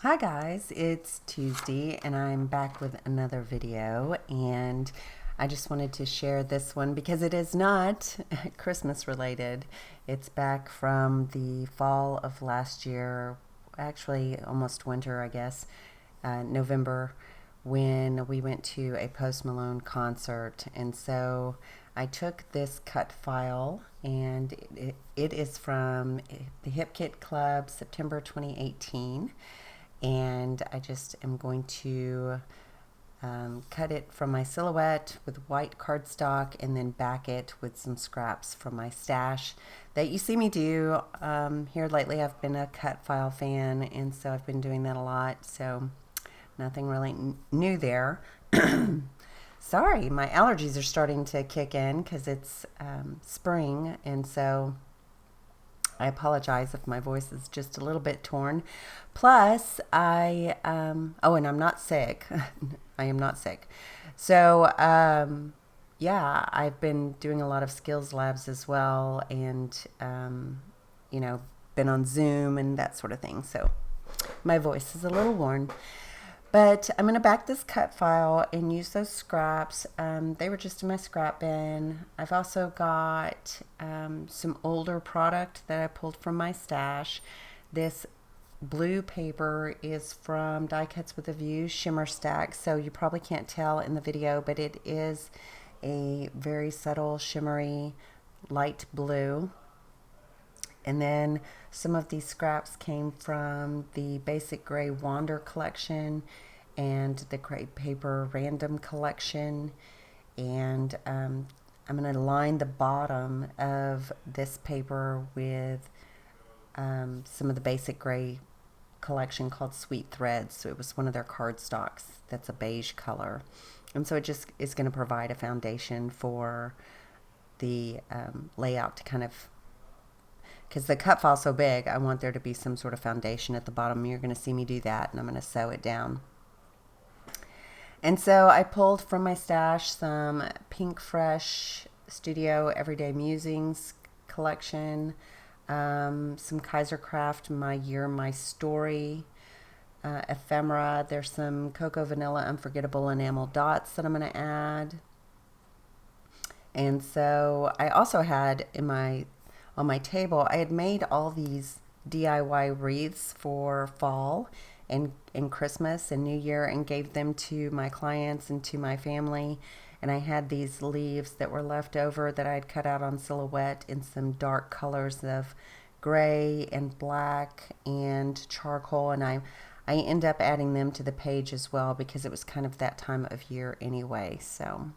Hi guys, it's Tuesday and I'm back with another video, and I just wanted to share this one because it is not Christmas related. It's back from the fall of last year, actually almost winter I guess, November, when we went to a Post Malone concert. And so I took this cut file, and it is from the Hip Kit Club, September 2018. And I just am going to cut it from my silhouette with white cardstock and then back it with some scraps from my stash that you see me do here lately. I've been a cut file fan, and so I've been doing that a lot, so nothing really new there. Sorry, my allergies are starting to kick in because it's spring, and so I apologize if my voice is just a little bit torn. Plus, oh, and I'm not sick. I am not sick. So, yeah, I've been doing a lot of skills labs as well, and, you know, been on Zoom and that sort of thing. So my voice is a little worn. But I'm going to back this cut file and use those scraps. They were just in my scrap bin. I've also got some older product that I pulled from my stash. This blue paper is from Die Cuts with a View Shimmer Stack. So you probably can't tell in the video, but it is a very subtle shimmery light blue. And then some of these scraps came from the Basic Gray Wander collection and the Gray Paper Random collection. And I'm going to line the bottom of this paper with some of the Basic Gray collection called Sweet Threads. So it was one of their cardstocks that's a beige color. And so it just is going to provide a foundation for the layout to kind of, because the cut file's so big, I want there to be some sort of foundation at the bottom. You're going to see me do that, and I'm going to sew it down. And so I pulled from my stash some Pink Fresh Studio Everyday Musings collection, some Kaiser Craft My Year, My Story, ephemera. There's some Cocoa Vanilla Unforgettable Enamel Dots that I'm going to add. And so I also had on my table, I had made all these DIY wreaths for fall and Christmas and New Year, and gave them to my clients and to my family. And I had these leaves that were left over that I had cut out on silhouette in some dark colors of gray and black and charcoal. And I end up adding them to the page as well because it was kind of that time of year anyway. So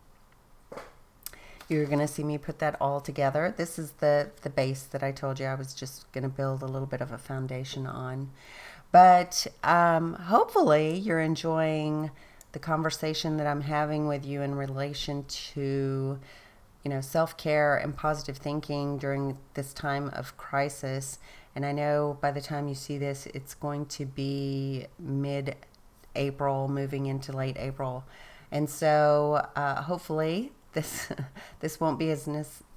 you're going to see me put that all together. This is the base that I told you I was just going to build a little bit of a foundation on. But hopefully you're enjoying the conversation that I'm having with you in relation to, you know, self-care and positive thinking during this time of crisis. And I know by the time you see this, it's going to be mid-April, moving into late April. And so hopefully this won't be as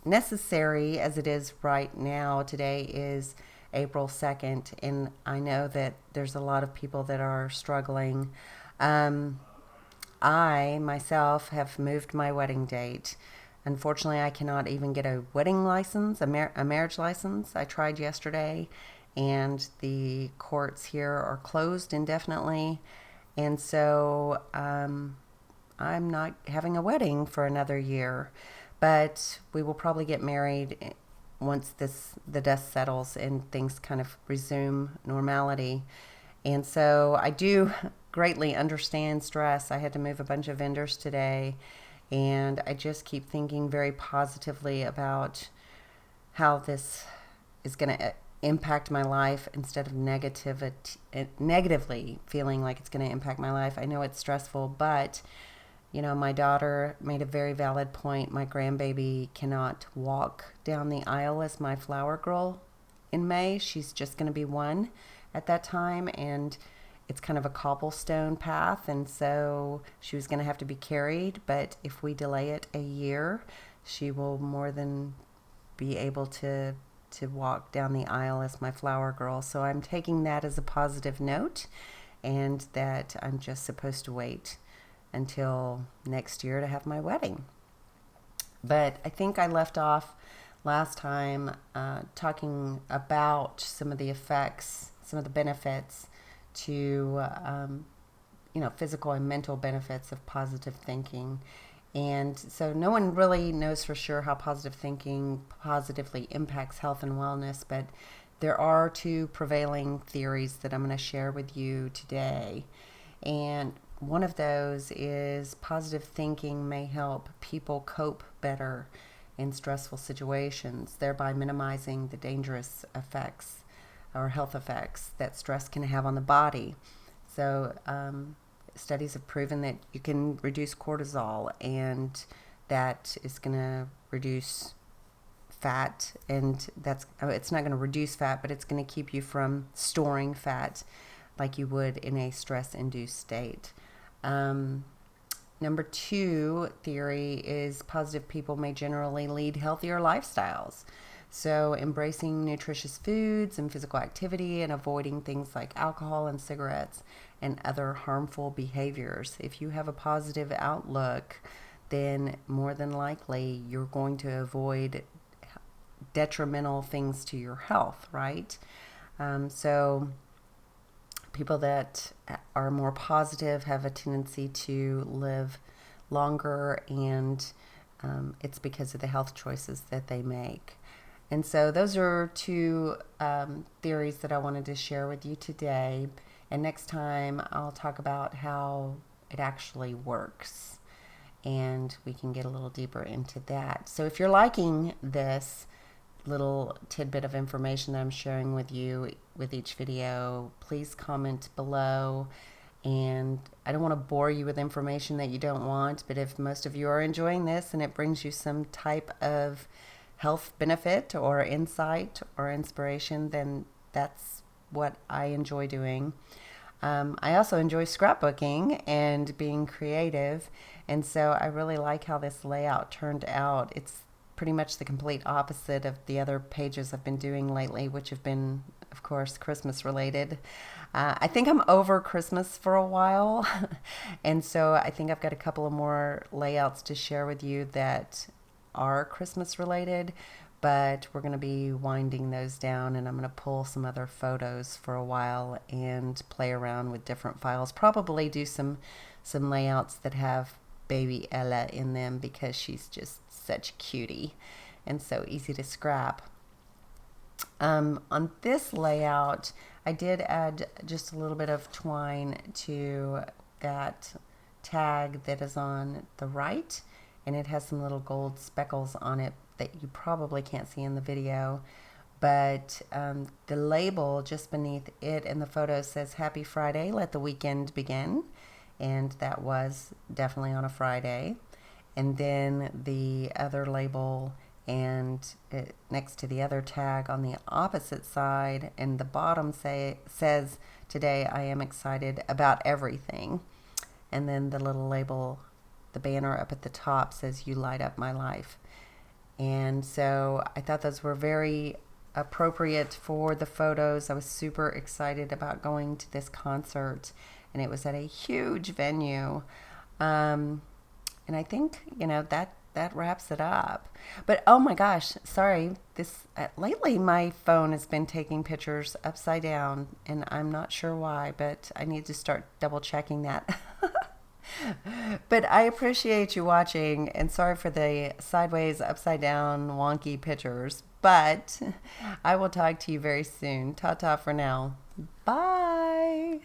necessary as it is right now. Today is April 2nd, and I know that there's a lot of people that are struggling. I myself have moved my wedding date. Unfortunately, I cannot even get a wedding license, a marriage license. I tried yesterday, and the courts here are closed indefinitely. And so I'm not having a wedding for another year, but we will probably get married once the dust settles and things kind of resume normality. And so I do greatly understand stress. I had to move a bunch of vendors today, and I just keep thinking very positively about how this is going to impact my life instead of negatively feeling like it's going to impact my life. I know it's stressful, but you know, my daughter made a very valid point. My grandbaby cannot walk down the aisle as my flower girl in May. She's just going to be 1 at that time, and it's kind of a cobblestone path, and so she was going to have to be carried. But if we delay it a year, she will more than be able to walk down the aisle as my flower girl. So I'm taking that as a positive note, and that I'm just supposed to wait until next year to have my wedding. But I think I left off last time talking about some of the effects, some of the benefits to, physical and mental benefits of positive thinking. And so no one really knows for sure how positive thinking positively impacts health and wellness, but there are two prevailing theories that I'm going to share with you today. And one of those is positive thinking may help people cope better in stressful situations, thereby minimizing the dangerous effects or health effects that stress can have on the body. So studies have proven that you can reduce cortisol, and that is going to reduce fat, and it's not going to reduce fat, but it's going to keep you from storing fat like you would in a stress-induced state. Number two theory is positive people may generally lead healthier lifestyles. So embracing nutritious foods and physical activity and avoiding things like alcohol and cigarettes and other harmful behaviors. If you have a positive outlook, then more than likely you're going to avoid detrimental things to your health, right? So people that are more positive have a tendency to live longer, and it's because of the health choices that they make. And so those are two theories that I wanted to share with you today. And next time I'll talk about how it actually works, and we can get a little deeper into that. So if you're liking this little tidbit of information that I'm sharing with you with each video, please comment below. And I don't want to bore you with information that you don't want, but if most of you are enjoying this and it brings you some type of health benefit or insight or inspiration, then that's what I enjoy doing. I also enjoy scrapbooking and being creative, and so I really like how this layout turned out. It's pretty much the complete opposite of the other pages I've been doing lately, which have been, of course, Christmas related. I think I'm over Christmas for a while, and so I think I've got a couple of more layouts to share with you that are Christmas related, but we're going to be winding those down, and I'm going to pull some other photos for a while and play around with different files. Probably do some layouts that have baby Ella in them because she's just such a cutie and so easy to scrap. On this layout, I did add just a little bit of twine to that tag that is on the right, and it has some little gold speckles on it that you probably can't see in the video, but the label just beneath it in the photo says Happy Friday, let the weekend begin, and that was definitely on a Friday. And then the other label and next to the other tag on the opposite side and the bottom says today I am excited about everything, and then the little label, the banner up at the top, says you light up my life. And so I thought those were very appropriate for the photos. I was super excited about going to this concert, and it was at a huge venue. And I think, that wraps it up. But oh my gosh, sorry, lately my phone has been taking pictures upside down, and I'm not sure why, but I need to start double checking that. But I appreciate you watching, and sorry for the sideways, upside down, wonky pictures, but I will talk to you very soon. Ta-ta for now. Bye.